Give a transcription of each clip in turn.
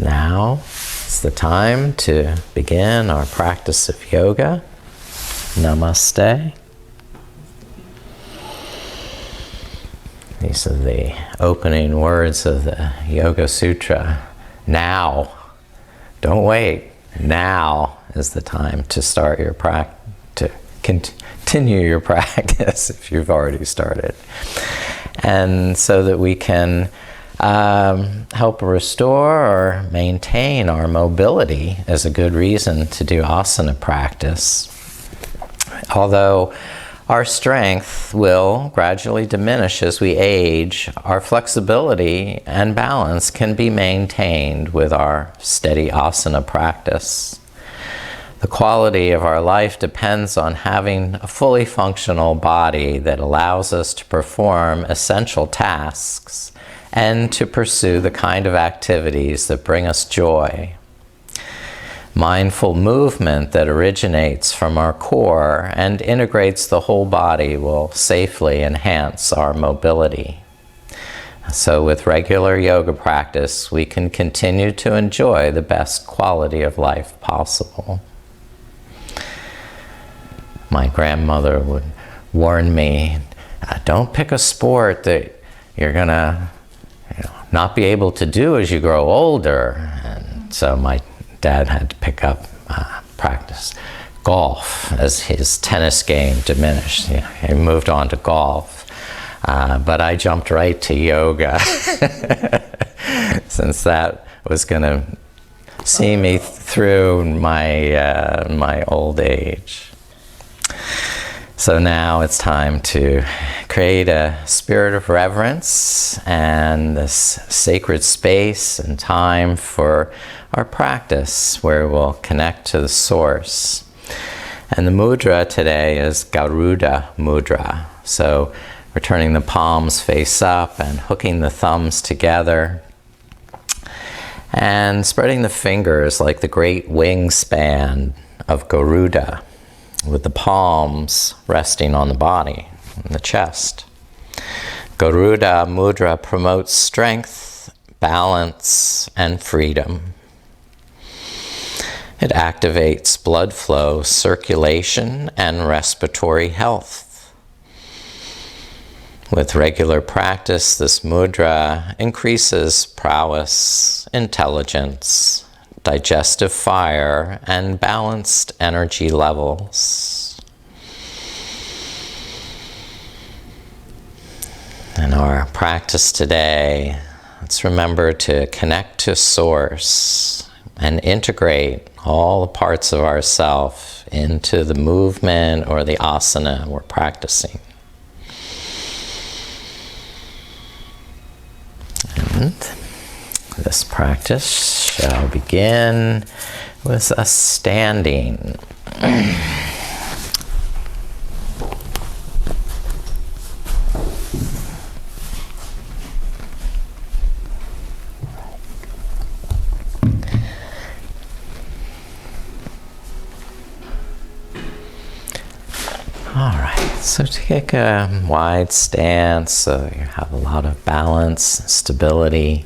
Now it's the time to begin our practice of yoga. Namaste. These are the opening words of the Yoga Sutra. Now. Don't wait. Now is the time to start your to continue your practice if you've already started. And so that we can help restore or maintain our mobility is a good reason to do asana practice. Although our strength will gradually diminish as we age, our flexibility and balance can be maintained with our steady asana practice. The quality of our life depends on having a fully functional body that allows us to perform essential tasks and to pursue the kind of activities that bring us joy. Mindful movement that originates from our core and integrates the whole body will safely enhance our mobility. So with regular yoga practice, we can continue to enjoy the best quality of life possible. My grandmother would warn me, don't pick a sport that you're gonna not be able to do as you grow older. And so my dad had to pick up practice golf as his tennis game diminished. He moved on to golf. But I jumped right to yoga since that was going to see me through my old age. So now it's time to create a spirit of reverence and this sacred space and time for our practice where we'll connect to the source. And the mudra today is Garuda mudra. So we're turning the palms face up and hooking the thumbs together and spreading the fingers like the great wingspan of Garuda, with the palms resting on the body, on the chest. Garuda mudra promotes strength, balance, and freedom. It activates blood flow, circulation, and respiratory health. With regular practice, this mudra increases prowess, intelligence, digestive fire, and balanced energy levels. In our practice today, let's remember to connect to Source and integrate all the parts of ourself into the movement or the asana we're practicing. And this practice shall begin with us standing. All right, so take a wide stance so you have a lot of balance, stability.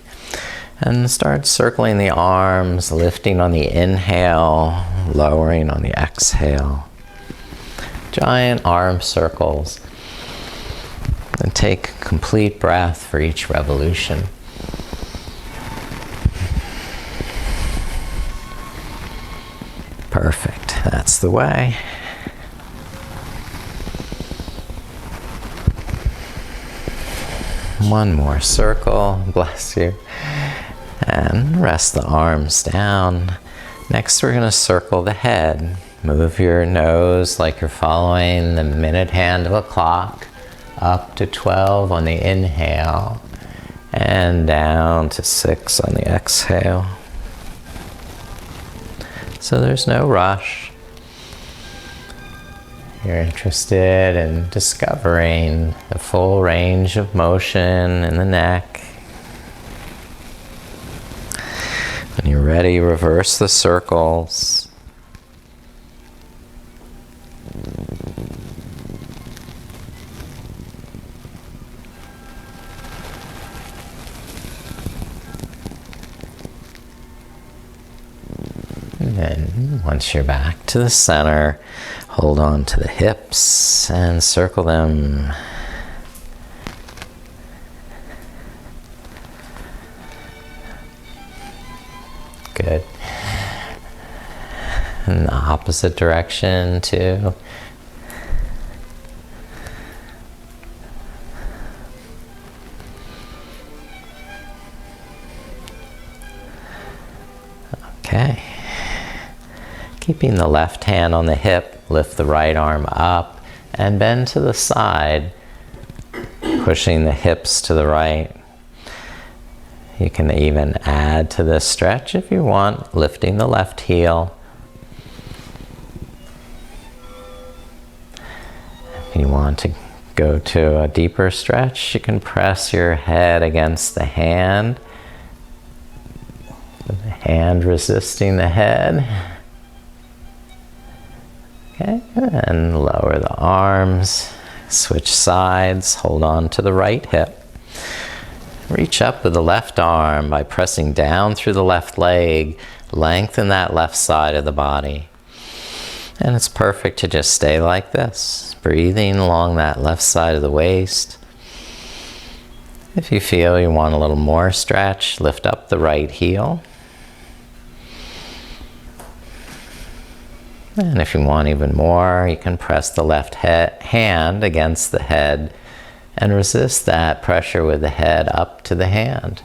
And start circling the arms, lifting on the inhale, lowering on the exhale. Giant arm circles. And take complete breath for each revolution. Perfect. That's the way. One more circle. Bless you. And rest the arms down. Next, we're going to circle the head. Move your nose like you're following the minute hand of a clock, up to 12 on the inhale, and down to 6 on the exhale. So there's no rush. You're interested in discovering the full range of motion in the neck. When you're ready, reverse the circles. And then once you're back to the center, hold on to the hips and circle them. Good. And the opposite direction too. Okay. Keeping the left hand on the hip, lift the right arm up and bend to the side, pushing the hips to the right. You can even add to this stretch if you want, lifting the left heel. If you want to go to a deeper stretch, you can press your head against the hand. The hand resisting the head. Okay, and lower the arms, switch sides, hold on to the right hip. Reach up with the left arm by pressing down through the left leg, lengthen that left side of the body. And it's perfect to just stay like this, breathing along that left side of the waist. If you feel you want a little more stretch, lift up the right heel. And if you want even more, you can press the left hand against the head and resist that pressure with the head up to the hand.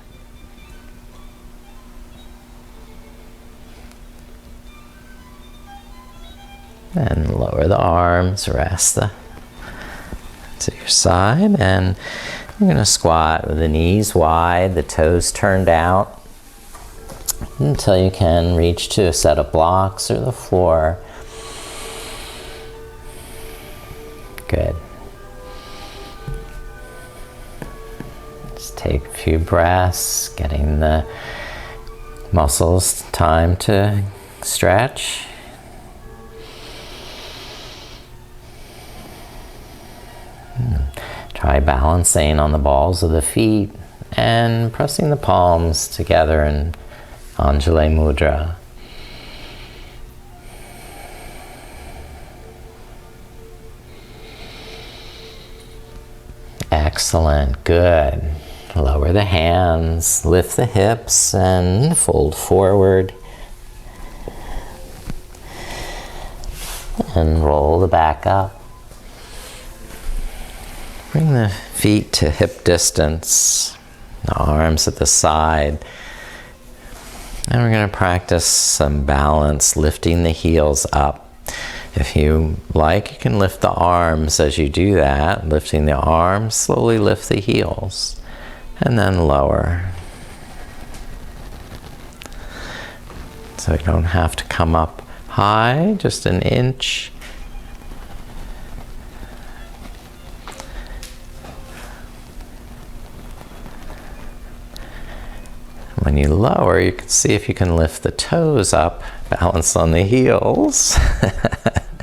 And lower the arms, rest to your side, and you're going to squat with the knees wide, the toes turned out until you can reach to a set of blocks or the floor. Good. Just take a few breaths, getting the muscles time to stretch. Try balancing on the balls of the feet and pressing the palms together in Anjali Mudra. Excellent, good. Lower the hands, lift the hips and fold forward. And roll the back up. Bring the feet to hip distance, the arms at the side. And we're going to practice some balance, lifting the heels up. If you like, you can lift the arms as you do that. Lifting the arms, slowly lift the heels, and then lower. So you don't have to come up high, just an inch. When you lower, you can see if you can lift the toes up, balance on the heels.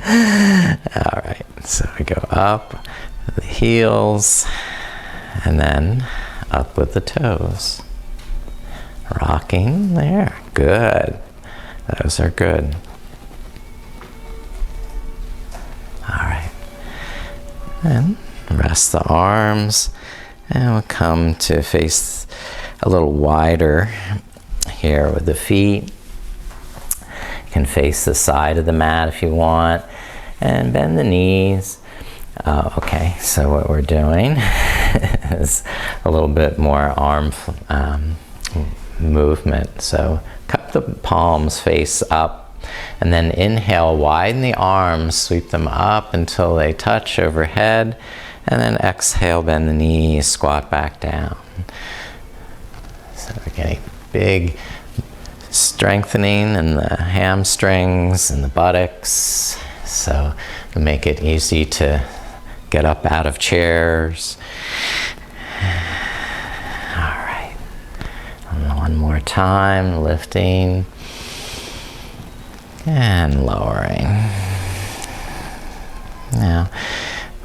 All right, so we go up the heels and then up with the toes. Rocking there, good. Those are good. All right, and rest the arms and we'll come to face a little wider here with the feet. You can face the side of the mat if you want and bend the knees. Okay, so what we're doing is a little bit more arm movement. So cup the palms face up and then inhale, widen the arms, sweep them up until they touch overhead, and then exhale, bend the knees, squat back down. So we're getting big strengthening in the hamstrings and the buttocks. So to make it easy to get up out of chairs. All right. And one more time, lifting and lowering. Now,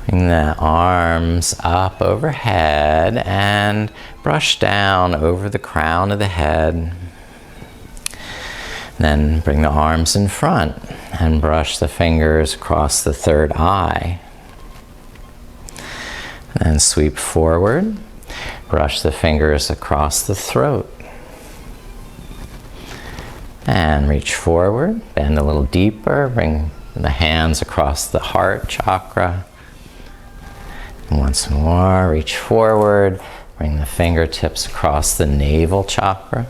bring the arms up overhead and brush down over the crown of the head. Then bring the arms in front and brush the fingers across the third eye. Then sweep forward, brush the fingers across the throat. And reach forward, bend a little deeper, bring the hands across the heart chakra. And once more, reach forward, bring the fingertips across the navel chakra.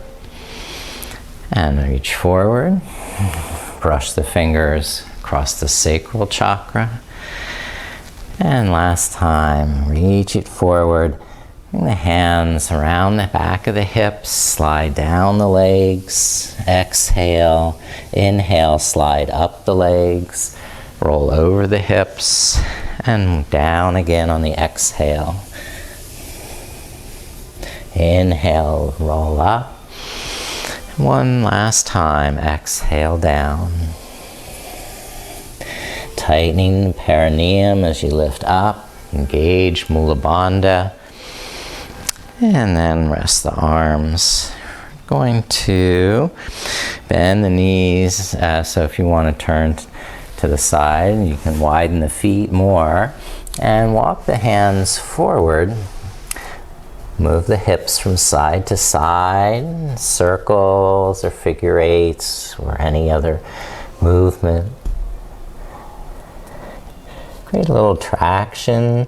And reach forward, brush the fingers across the sacral chakra. And last time, reach it forward, bring the hands around the back of the hips, slide down the legs, exhale, inhale, slide up the legs, roll over the hips, and down again on the exhale. Inhale, roll up. One last time, exhale down. Tightening the perineum as you lift up, engage Mula Bandha, and then rest the arms. Going to bend the knees, so if you want to turn to the side, you can widen the feet more, and walk the hands forward. Move the hips from side to side, circles or figure eights or any other movement. Create a little traction,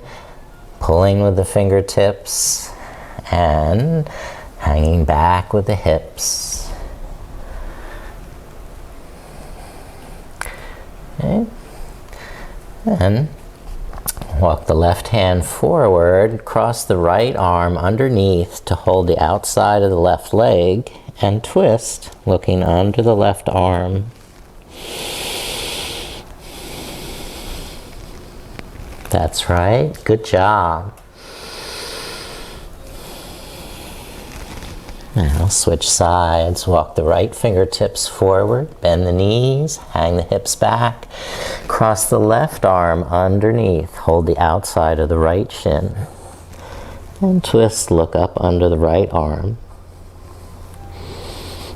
pulling with the fingertips and hanging back with the hips. Okay. And walk the left hand forward, cross the right arm underneath to hold the outside of the left leg, and twist, looking under the left arm. That's right. Good job. Now switch sides, walk the right fingertips forward, bend the knees, hang the hips back, cross the left arm underneath, hold the outside of the right shin, and twist, look up under the right arm.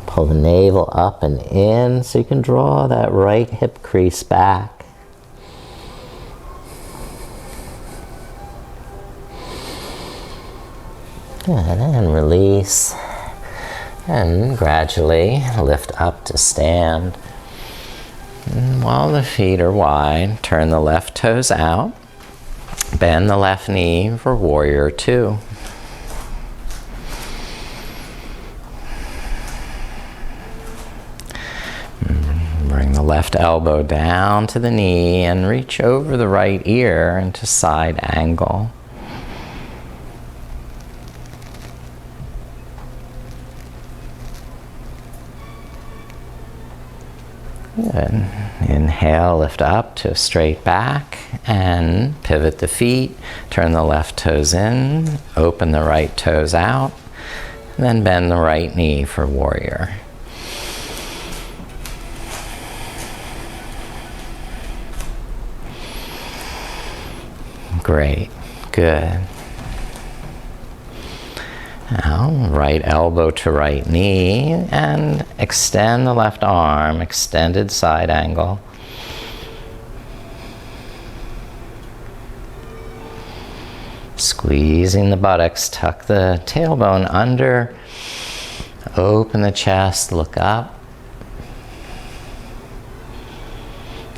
Pull the navel up and in so you can draw that right hip crease back. Good, and release. And gradually lift up to stand. And while the feet are wide, turn the left toes out. Bend the left knee for warrior two. Bring the left elbow down to the knee and reach over the right ear into side angle. Good. Inhale, lift up to a straight back and pivot the feet. Turn the left toes in, open the right toes out, then bend the right knee for warrior. Great. Good. Now, right elbow to right knee, and extend the left arm, extended side angle. Squeezing the buttocks, tuck the tailbone under, open the chest, look up.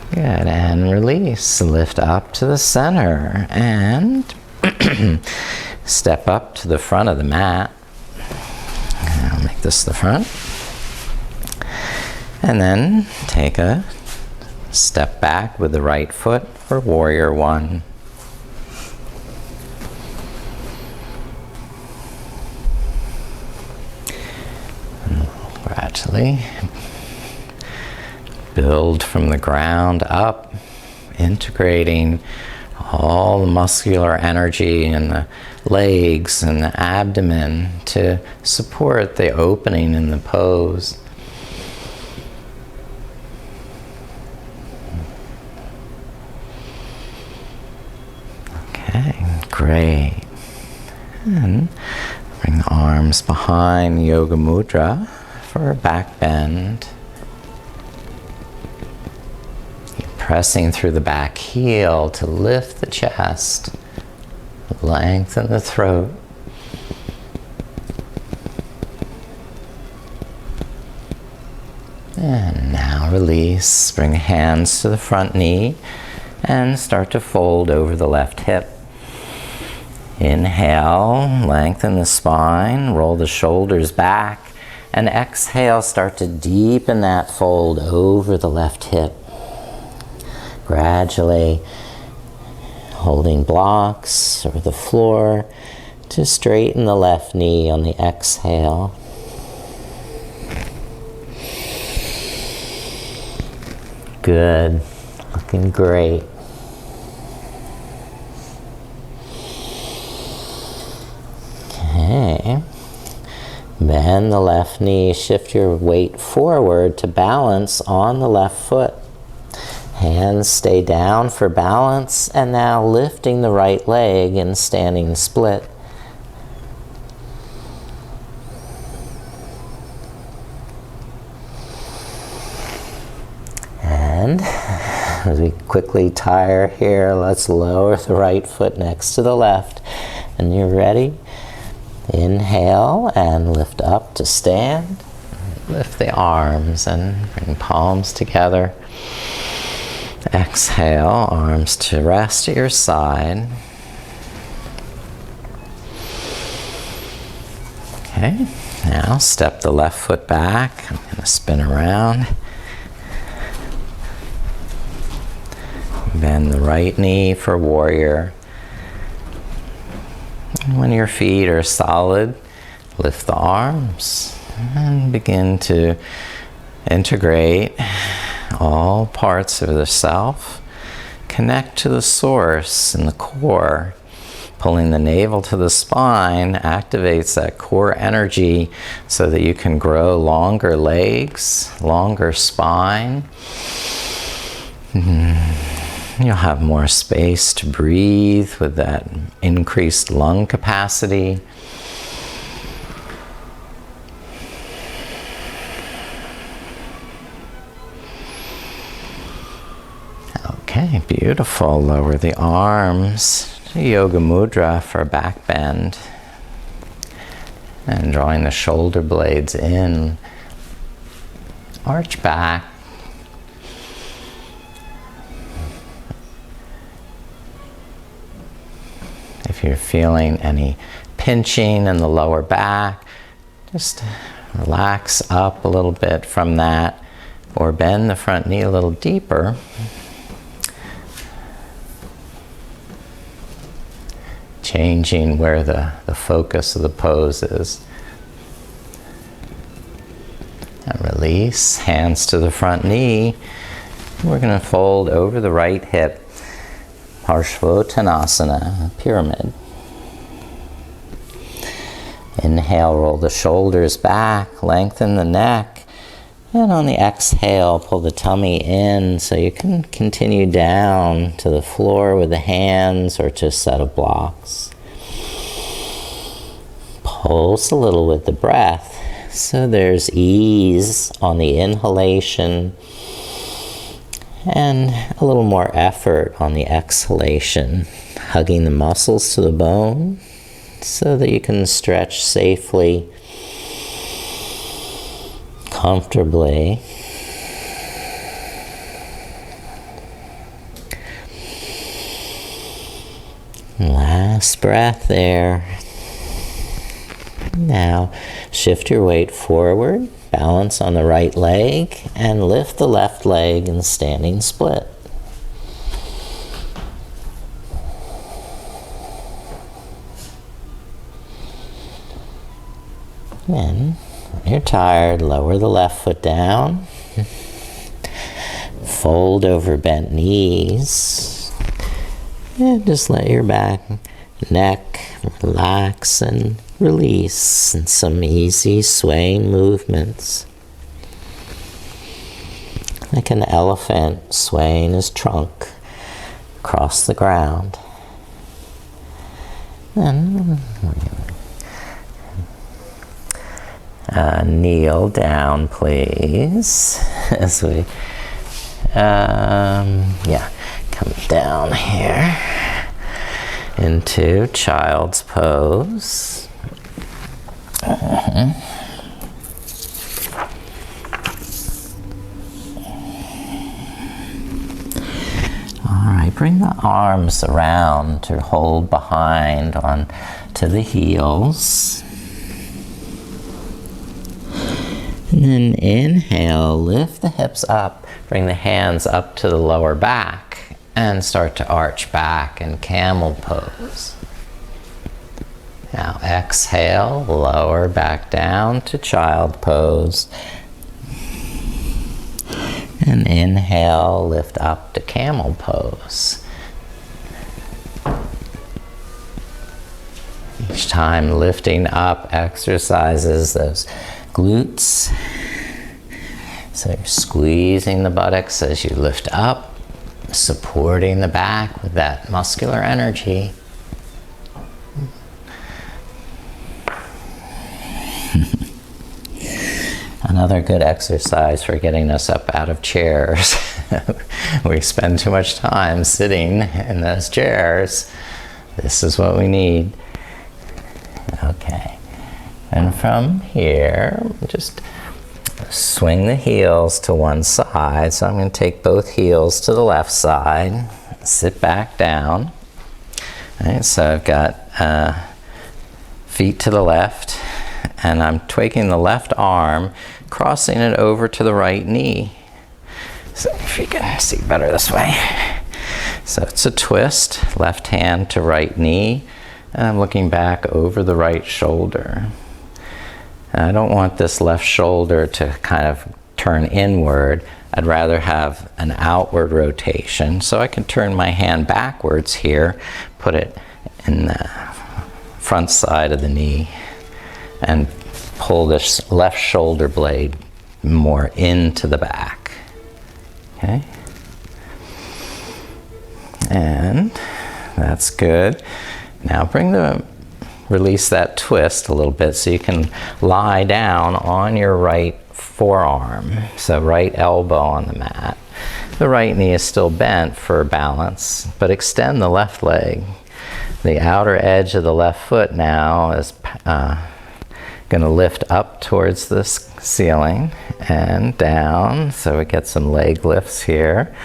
Good, and release. Lift up to the center, and step up to the front of the mat. I'll make this the front. And then take a step back with the right foot for warrior one. And gradually build from the ground up, integrating all the muscular energy in the legs and the abdomen to support the opening in the pose. Okay, great. And bring the arms behind Yoga Mudra for a back bend. pressing through the back heel to lift the chest, lengthen the throat. And now release, bring hands to the front knee and start to fold over the left hip. Inhale, lengthen the spine, roll the shoulders back, and exhale, start to deepen that fold over the left hip. Gradually holding blocks or the floor to straighten the left knee on the exhale. Good, looking great. Okay, bend the left knee, shift your weight forward to balance on the left foot. Hands stay down for balance, and now lifting the right leg in standing split. And as we quickly tire here, let's lower the right foot next to the left. And you're ready? Inhale and lift up to stand. Lift the arms and bring palms together. Exhale, arms to rest at your side. Okay, now step the left foot back. I'm going to spin around. Bend the right knee for warrior. And when your feet are solid, lift the arms and begin to integrate all parts of the self. Connect to the source in the core. Pulling the navel to the spine activates that core energy so that you can grow longer legs, longer spine. You'll have more space to breathe with that increased lung capacity. Okay, beautiful. Lower the arms to Yoga Mudra for back bend. And drawing the shoulder blades in. Arch back. If you're feeling any pinching in the lower back, just relax up a little bit from that, or bend the front knee a little deeper. Changing where the focus of the pose is. And release, hands to the front knee. We're going to fold over the right hip. Parshvottanasana, pyramid. Inhale, roll the shoulders back, lengthen the neck, and on the exhale, pull the tummy in so you can continue down to the floor with the hands or to a set of blocks. Pulse a little with the breath, so there's ease on the inhalation and a little more effort on the exhalation, hugging the muscles to the bone so that you can stretch safely, comfortably. Last breath there. Now shift your weight forward. Balance on the right leg and lift the left leg in standing split. Then, when you're tired, lower the left foot down. Fold over bent knees. And just let your back, neck relax and release in some easy swaying movements. Like an elephant swaying his trunk across the ground. And kneel down, please, as we Yeah, come down here into child's pose. All right, bring the arms around to hold behind on to the heels. And then inhale, lift the hips up, bring the hands up to the lower back, and start to arch back in camel pose. Now exhale, lower back down to child pose. And inhale, lift up to camel pose. Each time lifting up exercises those glutes. So you're squeezing the buttocks as you lift up, supporting the back with that muscular energy. Another good exercise for getting us up out of chairs. We spend too much time sitting in those chairs. This is what we need. Okay. And from here, just swing the heels to one side. So I'm going to take both heels to the left side, sit back down. All right, so I've got feet to the left, and I'm taking the left arm, crossing it over to the right knee. So if you can see better this way. So it's a twist, left hand to right knee, and I'm looking back over the right shoulder. And I don't want this left shoulder to kind of turn inward. I'd rather have an outward rotation. So I can turn my hand backwards here, put it in the front side of the knee, and pull this left shoulder blade more into the back. Okay? And that's good. Now release that twist a little bit so you can lie down on your right forearm. So right elbow on the mat. The right knee is still bent for balance, but extend the left leg. The outer edge of the left foot now is going to lift up towards the ceiling and down, so we get some leg lifts here.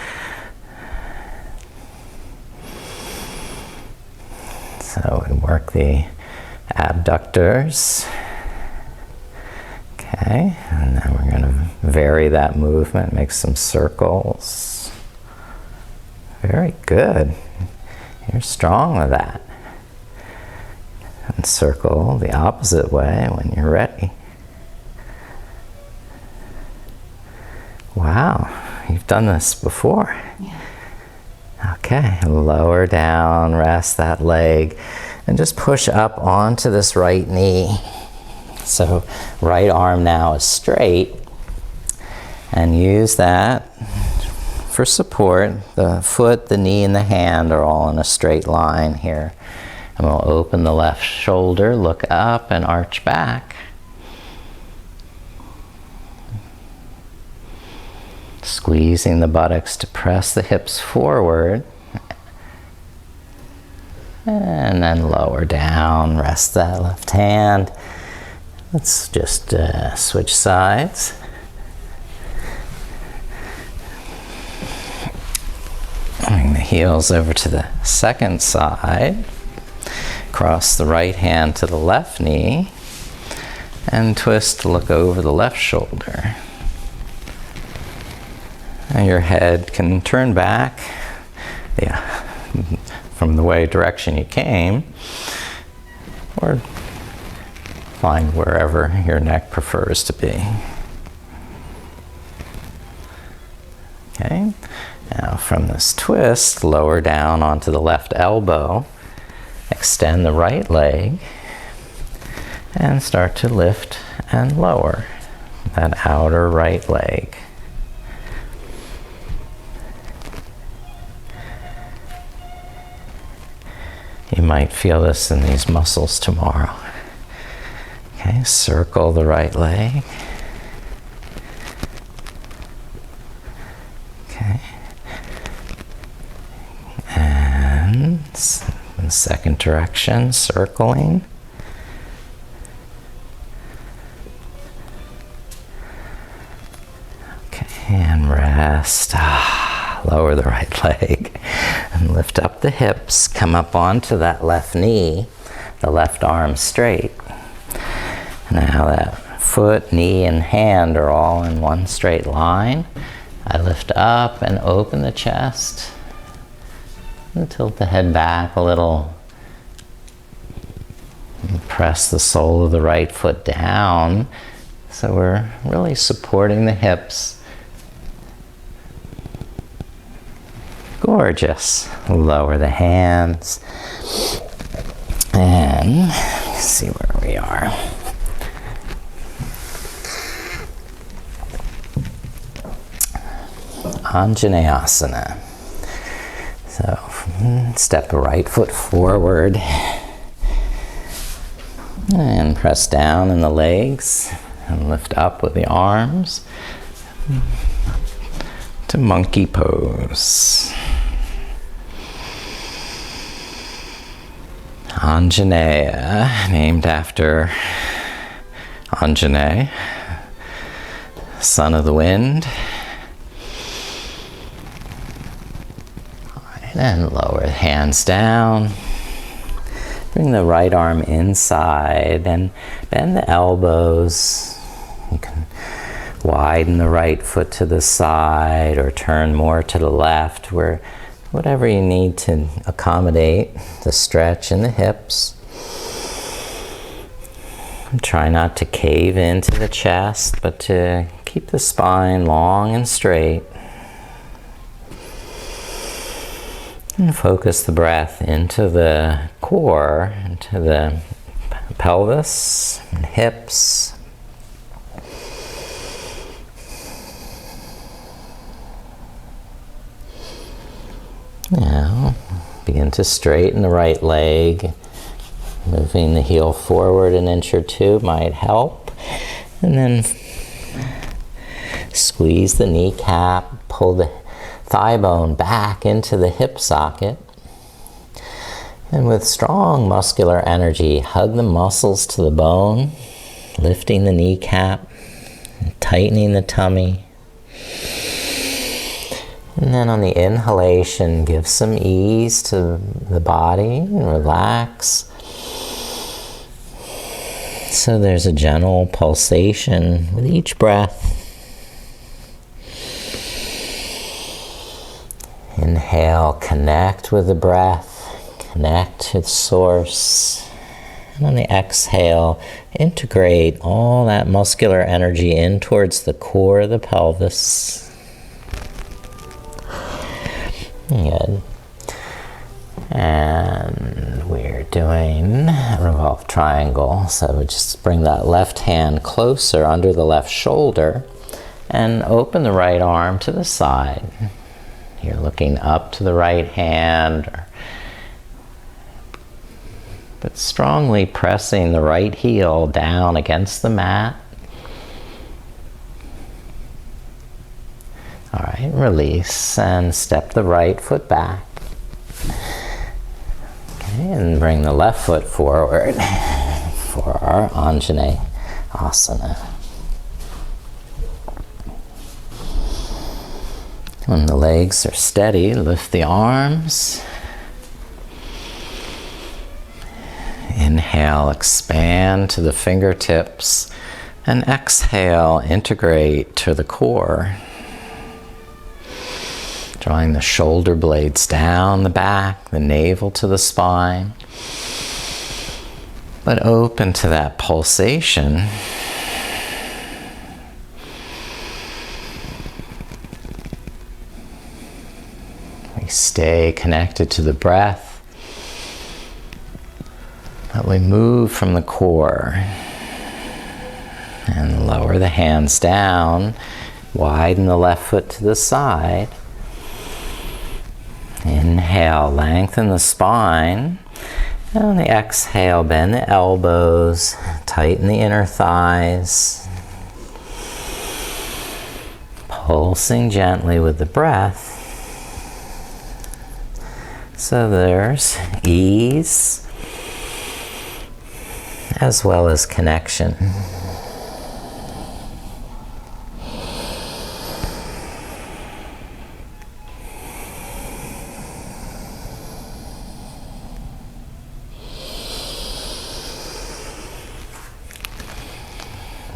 So we work the abductors. Okay, and then we're going to vary that movement, make some circles. Very good. You're strong with that. And circle the opposite way when you're ready. Wow, you've done this before. Yeah. Okay, lower down, rest that leg, and just push up onto this right knee. So right arm now is straight, and use that for support. The foot, the knee, and the hand are all in a straight line here. And we'll open the left shoulder, look up, and arch back. Squeezing the buttocks to press the hips forward. And then lower down, rest that left hand. Let's just switch sides. Bring the heels over to the second side. Cross the right hand to the left knee. And twist to look over the left shoulder. And your head can turn back, from the direction you came, or find wherever your neck prefers to be. Okay, now from this twist, lower down onto the left elbow, extend the right leg, and start to lift and lower that outer right leg. You might feel this in these muscles tomorrow. Okay, circle the right leg. Okay. In the second direction, circling. Okay, and rest. Lower the right leg and lift up the hips. Come up onto that left knee, the left arm straight. Now that foot, knee, and hand are all in one straight line. I lift up and open the chest and tilt the head back a little. And press the sole of the right foot down. So we're really supporting the hips. Gorgeous. Lower the hands. And see where we are. Asana. So step the right foot forward and press down in the legs and lift up with the arms to monkey pose. Anjaneya, named after Anjane, son of the wind. And lower the hands down. Bring the right arm inside and bend the elbows. You can widen the right foot to the side or turn more to the left, whatever you need to accommodate the stretch in the hips. And try not to cave into the chest, but to keep the spine long and straight. And focus the breath into the core, into the pelvis and hips. Now, begin to straighten the right leg. Moving the heel forward an inch or two might help. And then squeeze the kneecap, pull the thigh bone back into the hip socket. And with strong muscular energy, hug the muscles to the bone, lifting the kneecap, tightening the tummy. And then on the inhalation, give some ease to the body and relax. So there's a gentle pulsation with each breath. Inhale, connect with the breath, connect to the source. And on the exhale, integrate all that muscular energy in towards the core of the pelvis. Good. And we're doing a revolved triangle. So just bring that left hand closer under the left shoulder and open the right arm to the side. You're looking up to the right hand, but strongly pressing the right heel down against the mat. All right, release and step the right foot back. Okay, and bring the left foot forward for our Anjane asana. When the legs are steady, lift the arms. Inhale, expand to the fingertips, and exhale, integrate to the core. Drawing the shoulder blades down the back, the navel to the spine. But open to that pulsation. We stay connected to the breath. But we move from the core. And lower the hands down. Widen the left foot to the side. Inhale, lengthen the spine. And on the exhale, bend the elbows, tighten the inner thighs. Pulsing gently with the breath. So there's ease as well as connection.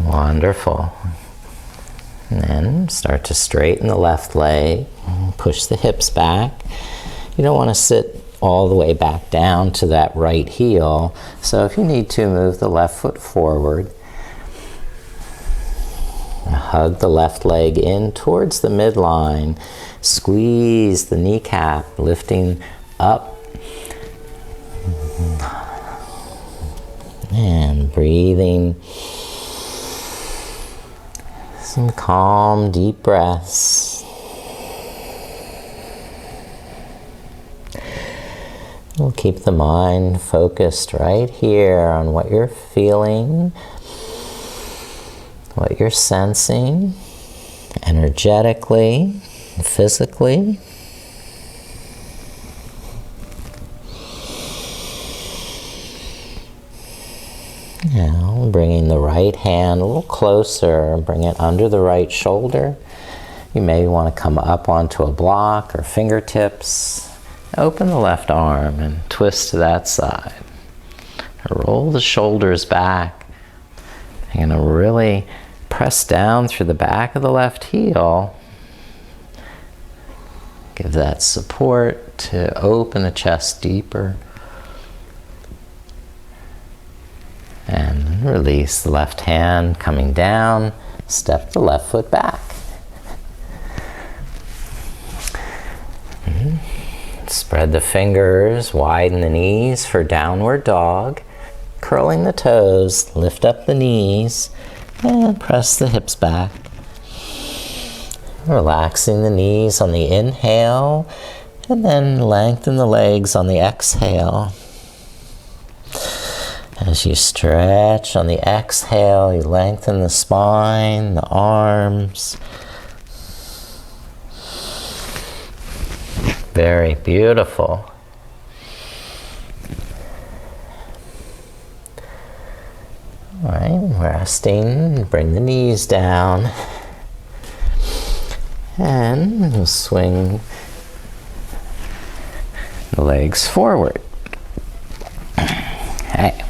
Wonderful. And then start to straighten the left leg, push the hips back. You don't want to sit all the way back down to that right heel, so if you need to, move the left foot forward. Hug the left leg in towards the midline. Squeeze the kneecap, lifting up. And breathing. Some calm, deep breaths. We'll keep the mind focused right here on what you're feeling, what you're sensing, energetically, physically. Now, bringing the right hand a little closer, bring it under the right shoulder. You may want to come up onto a block or fingertips. Open the left arm and twist to that side. Roll the shoulders back. You're going to really press down through the back of the left heel. Give that support to open the chest deeper. And release the left hand, coming down, step the left foot back. Spread the fingers, widen the knees for downward dog. Curling the toes, lift up the knees, and press the hips back. Relaxing the knees on the inhale, and then lengthen the legs on the exhale. As you stretch on the exhale, you lengthen the spine, the arms. Very beautiful. All right, resting, bring the knees down. And we'll swing the legs forward. Okay.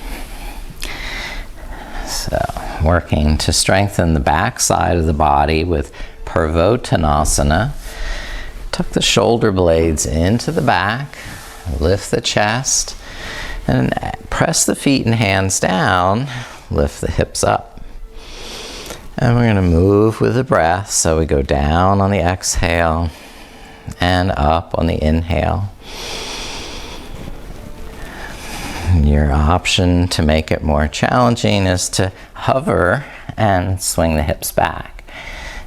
So, working to strengthen the back side of the body with Purvottanasana. Tuck the shoulder blades into the back, lift the chest, and press the feet and hands down, lift the hips up. And we're going to move with the breath, so we go down on the exhale and up on the inhale. Your option to make it more challenging is to hover and swing the hips back.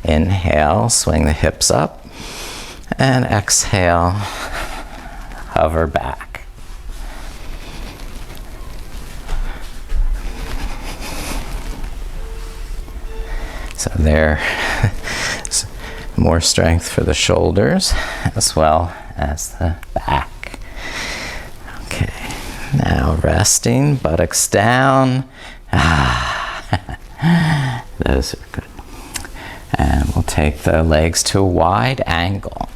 Inhale, swing the hips up, and exhale, hover back. So there's more strength for the shoulders as well as the back. Okay. Now resting, buttocks down. Those are good. And we'll take the legs to a wide angle.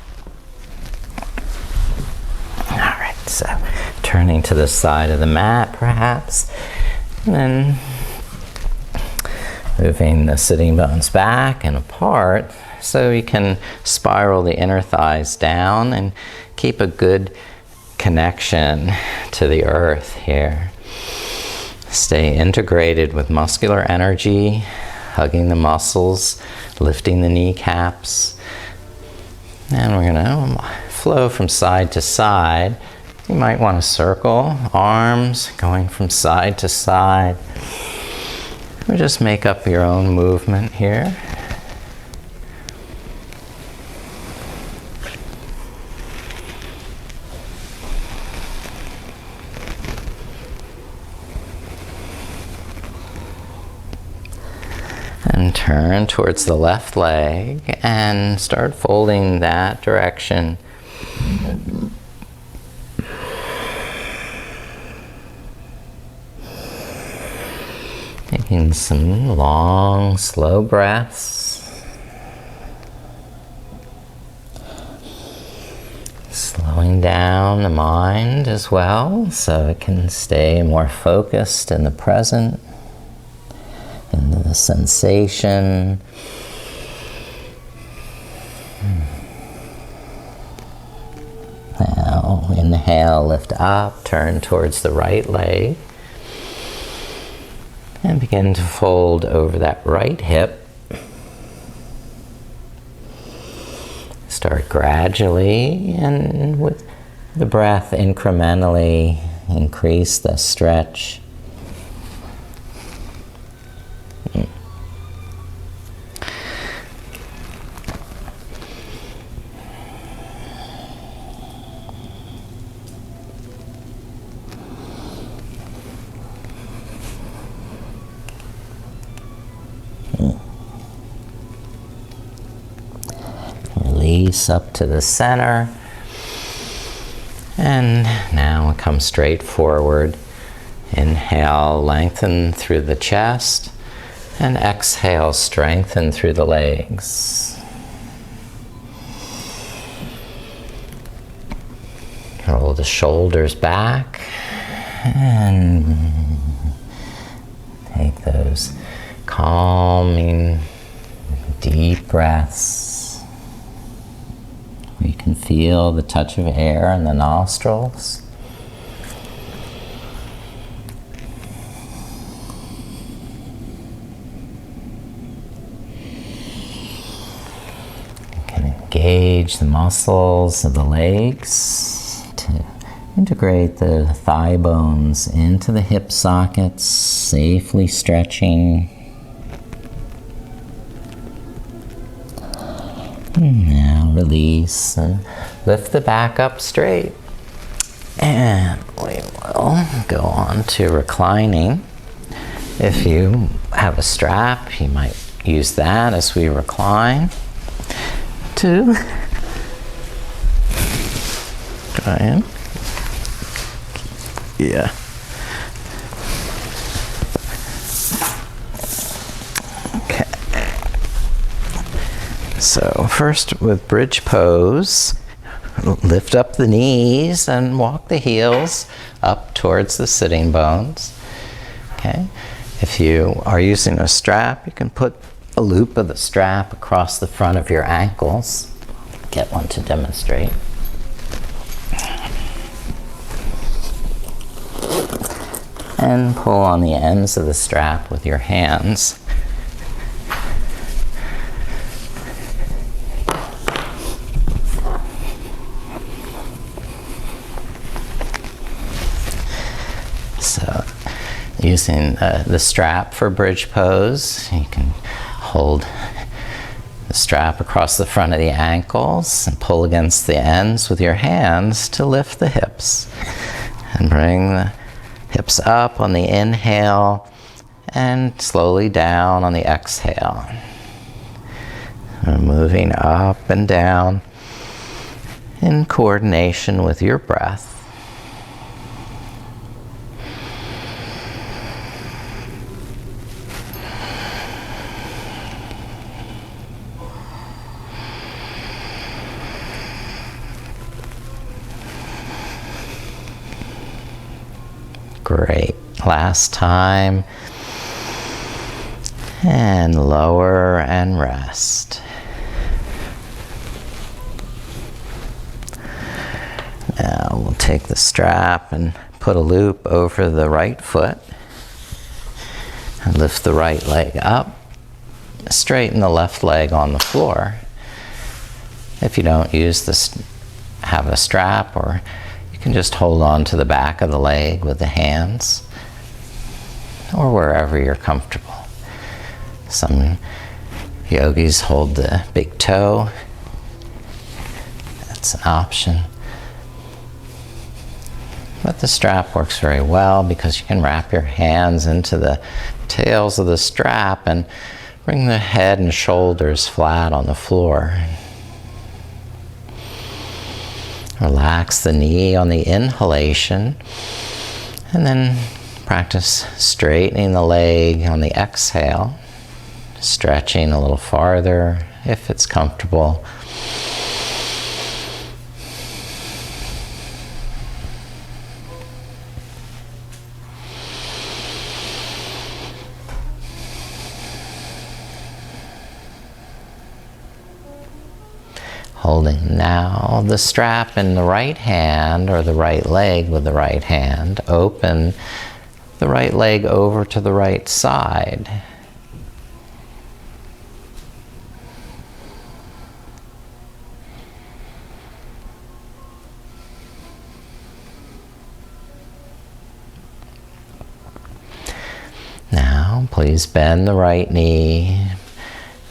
All right, so turning to the side of the mat perhaps. And then moving the sitting bones back and apart so you can spiral the inner thighs down and keep a good connection to the earth here. Stay integrated with muscular energy, hugging the muscles, lifting the kneecaps. And we're going to flow from side to side. You might want to circle, arms going from side to side. Or just make up your own movement here. And turn towards the left leg and start folding that direction. Taking some long, slow breaths. Slowing down the mind as well so it can stay more focused in the present, in the sensation. Now inhale, lift up, turn towards the right leg, and begin to fold over that right hip. Start gradually, and with the breath incrementally increase the stretch. Release up to the center, and now come straight forward. Inhale, lengthen through the chest, and exhale, strengthen through the legs. Roll the shoulders back and take those calming, deep breaths. You can feel the touch of air in the nostrils. You can engage the muscles of the legs to integrate the thigh bones into the hip sockets, safely stretching. Now release and lift the back up straight. And we will go on to reclining. If you have a strap, you might use that as we recline to try and, yeah. So first with bridge pose, lift up the knees and walk the heels up towards the sitting bones. Okay. If you are using a strap, you can put a loop of the strap across the front of your ankles. Get one to demonstrate. And pull on the ends of the strap with your hands. So, using the strap for bridge pose, you can hold the strap across the front of the ankles and pull against the ends with your hands to lift the hips. And bring the hips up on the inhale and slowly down on the exhale. And moving up and down in coordination with your breath. Great. Last time. And lower and rest. Now we'll take the strap and put a loop over the right foot. And lift the right leg up. Straighten the left leg on the floor. If you don't have a strap, or you can just hold on to the back of the leg with the hands, or wherever you're comfortable. Some yogis hold the big toe. That's an option. But the strap works very well because you can wrap your hands into the tails of the strap and bring the head and shoulders flat on the floor. Relax the knee on the inhalation, and then Practice straightening the leg on the exhale, stretching a little farther if it's comfortable. Holding now the strap in the right hand or the right leg with the right hand. Open the right leg over to the right side. Now, please bend the right knee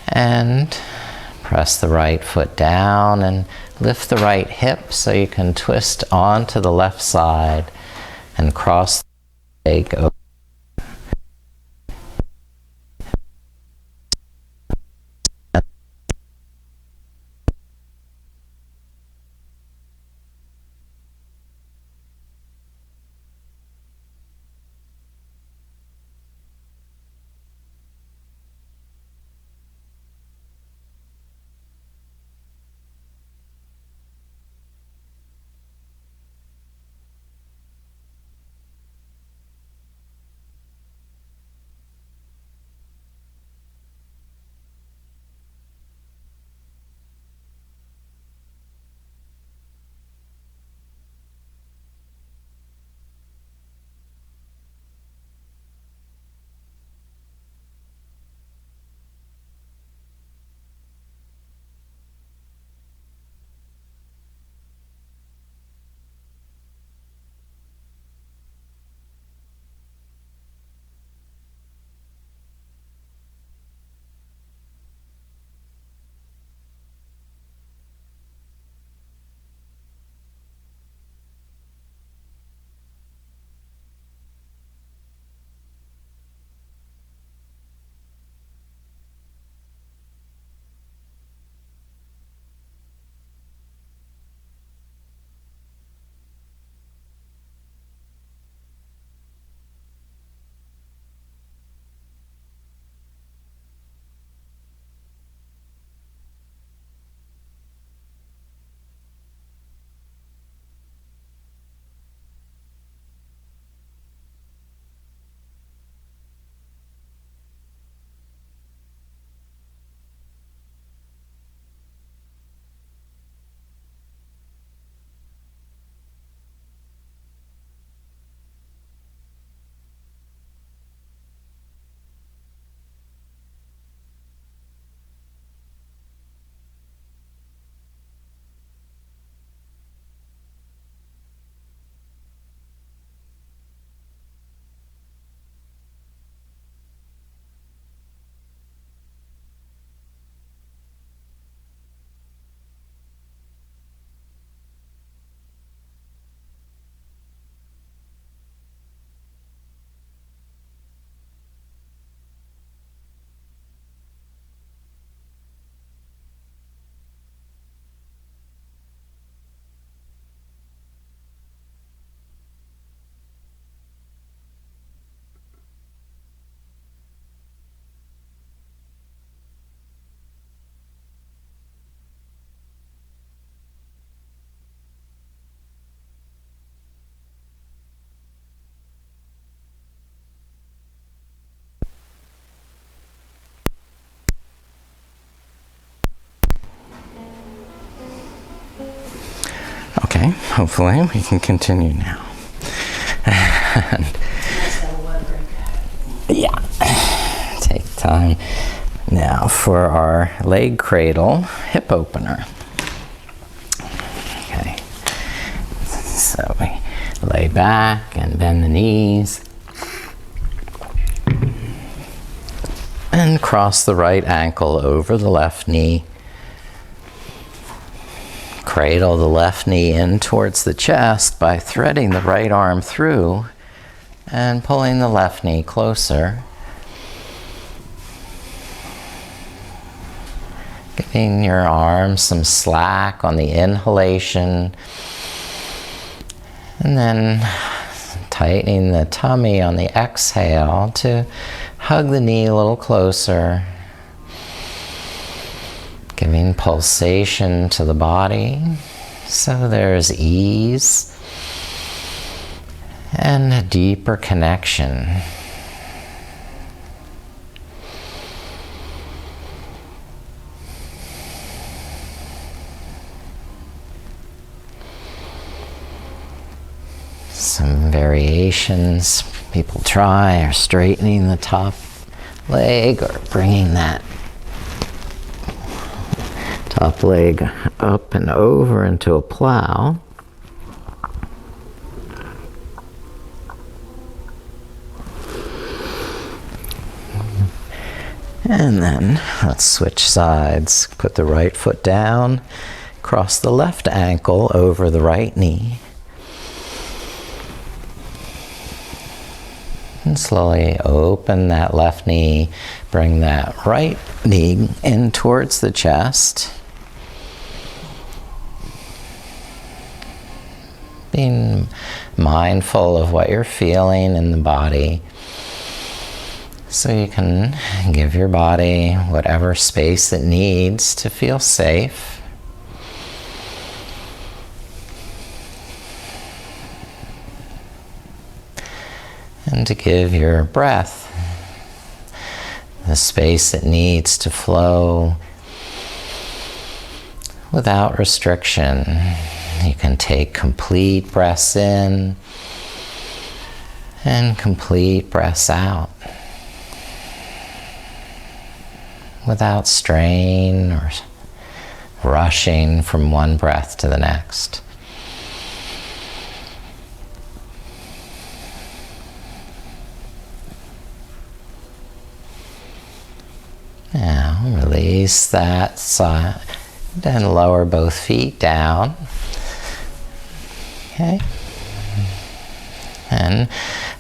and press the right foot down and lift the right hip so you can twist onto the left side and cross the leg over. Okay, hopefully we can continue now. Yeah, take time now for our leg cradle hip opener. Okay, so we lay back and bend the knees and cross the right ankle over the left knee. Cradle the left knee in towards the chest by threading the right arm through and pulling the left knee closer. Giving your arms some slack on the inhalation and then Tightening the tummy on the exhale to hug the knee a little closer. Giving pulsation to the body so there's ease and a deeper connection. Some variations people try are straightening the top leg or bringing that top leg up and over into a plow. And then let's switch sides. Put the right foot down, cross the left ankle over the right knee. And slowly open that left knee, bring that right knee in towards the chest. Being mindful of what you're feeling in the body, so you can give your body whatever space it needs to feel safe. And to give your breath the space it needs to flow without restriction. You can take complete breaths in and complete breaths out without strain or rushing from one breath to the next. Now release that side and lower both feet down. Okay. And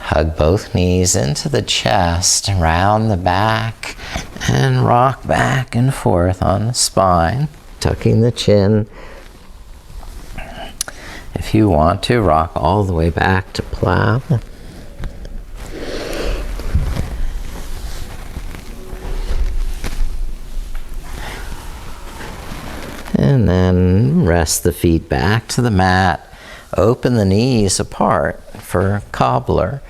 hug both knees into the chest, round the back, and rock back and forth on the spine, tucking the chin. If you want to, rock all the way back to plow. And then rest the feet back to the mat. Open the knees apart for cobbler.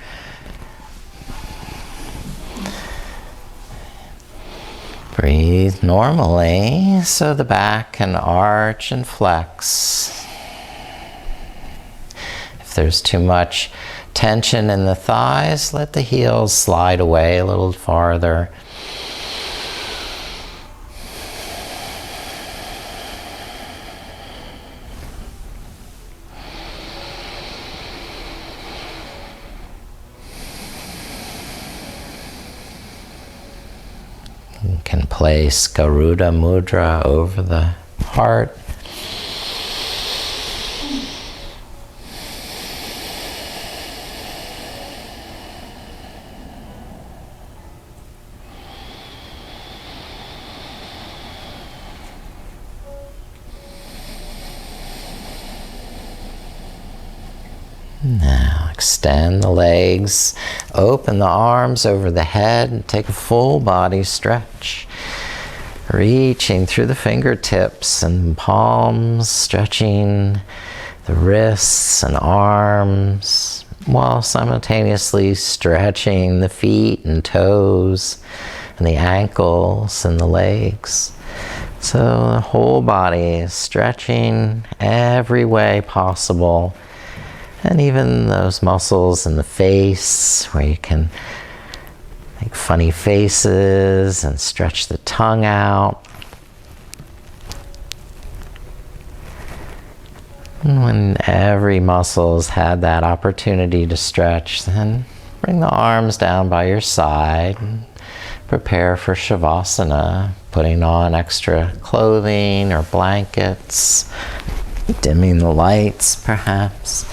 Breathe normally so the back can arch and flex. If there's too much tension in the thighs, let the heels slide away a little farther. You can place Garuda Mudra over the heart. Now extend the legs, open the arms over the head, and take a full body stretch. Reaching through the fingertips and palms, stretching the wrists and arms, while simultaneously stretching the feet and toes, and the ankles and the legs. So the whole body is stretching every way possible. And even those muscles in the face where you can make funny faces and stretch the tongue out. And when every muscle's had that opportunity to stretch, then bring the arms down by your side and prepare for Shavasana, putting on extra clothing or blankets, dimming the lights perhaps.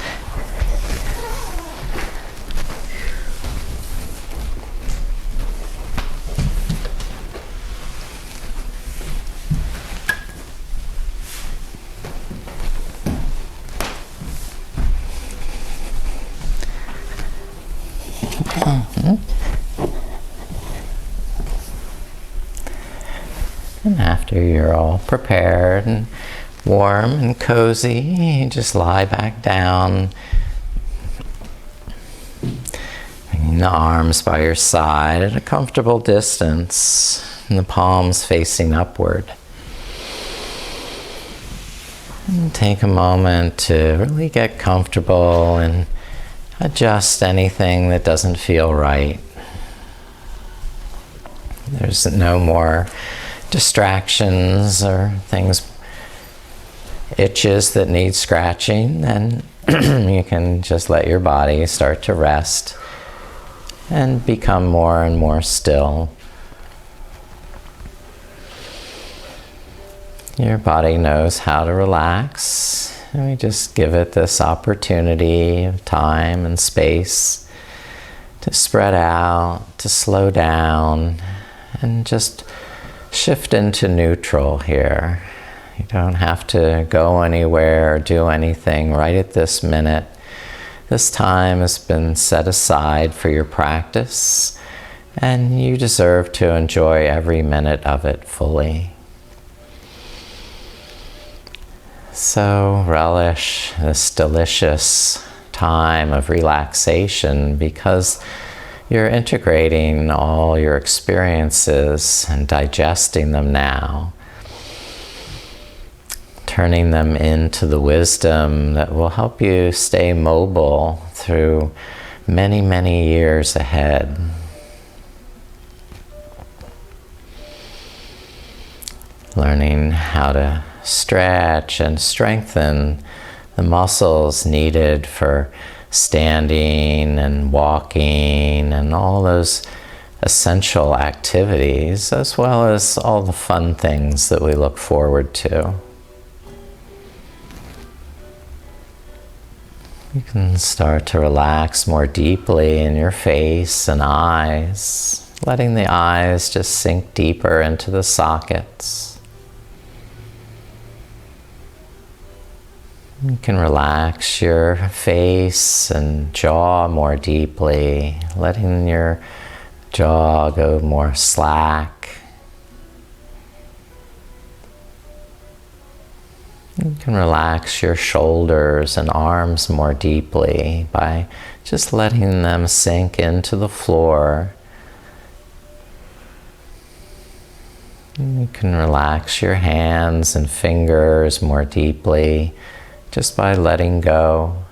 And after you're all prepared and warm and cozy, you just lie back down. Bringing the arms by your side at a comfortable distance, and the palms facing upward. And take a moment to really get comfortable and adjust anything that doesn't feel right. There's no more distractions or things, itches that need scratching, then you can just let your body start to rest and become more and more still. Your body knows how to relax, and we just give it this opportunity of time and space to spread out, to slow down, and just shift into neutral here. You don't have to go anywhere or do anything right at this minute. This time has been set aside for your practice, and you deserve to enjoy every minute of it fully. So relish this delicious time of relaxation, because you're integrating all your experiences and digesting them now, turning them into the wisdom that will help you stay mobile through many, many years ahead. Learning how to stretch and strengthen the muscles needed for standing and walking and all those essential activities, as well as all the fun things that we look forward to. You can start to relax more deeply in your face and eyes, letting the eyes just sink deeper into the sockets. You can relax your face and jaw more deeply, letting your jaw go more slack. You can relax your shoulders and arms more deeply by just letting them sink into the floor. You can relax your hands and fingers more deeply just by letting go.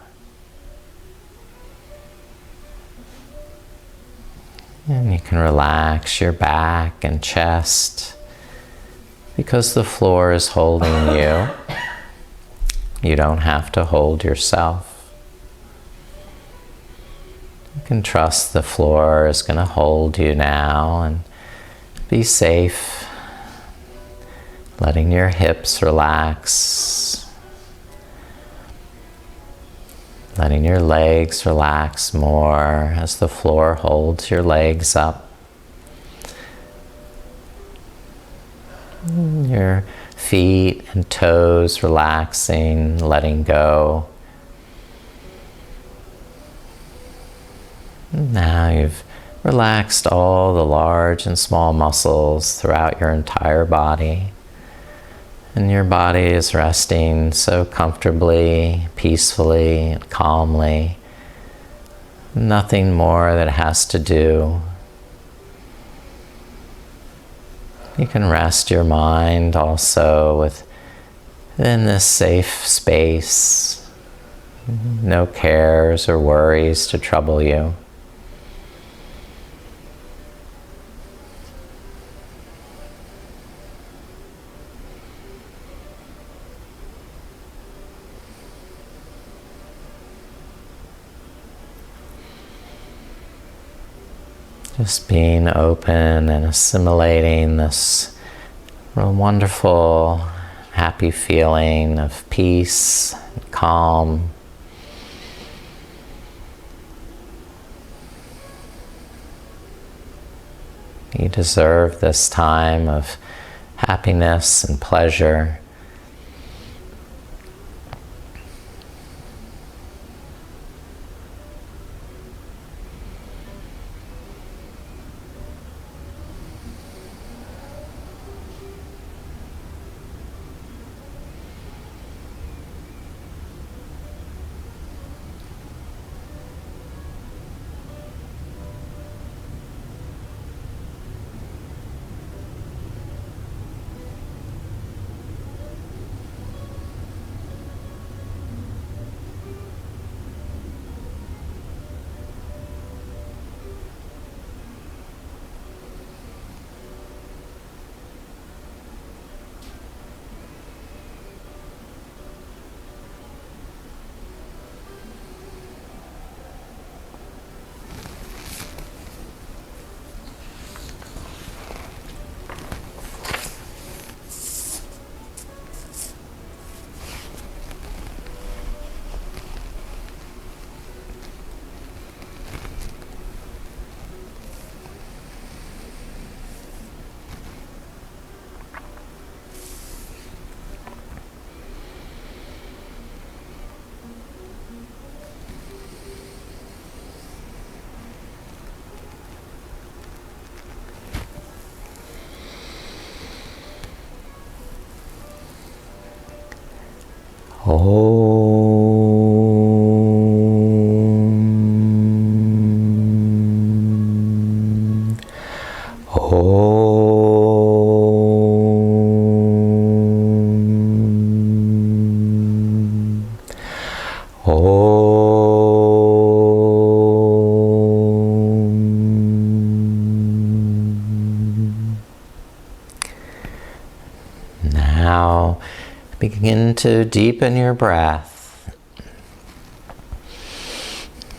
And you can relax your back and chest because the floor is holding you. You don't have to hold yourself. You can trust the floor is going to hold you now and be safe. Letting your hips relax. Letting your legs relax more as the floor holds your legs up. Your feet and toes relaxing, letting go. Now you've relaxed all the large and small muscles throughout your entire body. And your body is resting so comfortably, peacefully, and calmly. Nothing more that it has to do. You can rest your mind also within this safe space. No cares or worries to trouble you. Just being open and assimilating this real wonderful, happy feeling of peace, and calm. You deserve this time of happiness and pleasure. Now begin to deepen your breath.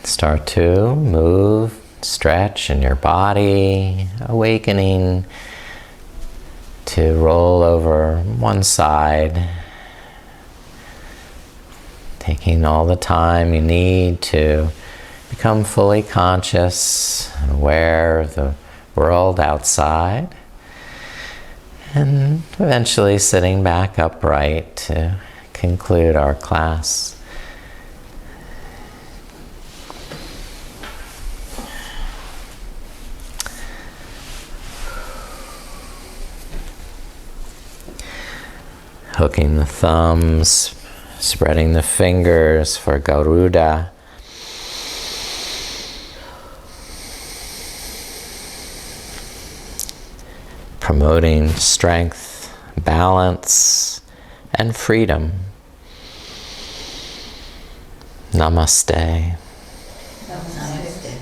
Start to move, stretch in your body, awakening to roll over one side, taking all the time you need to become fully conscious and aware of the world outside, and eventually sitting back upright to conclude our class. Hooking the thumbs, spreading the fingers for Garuda. Promoting strength, balance, and freedom. Namaste. Namaste.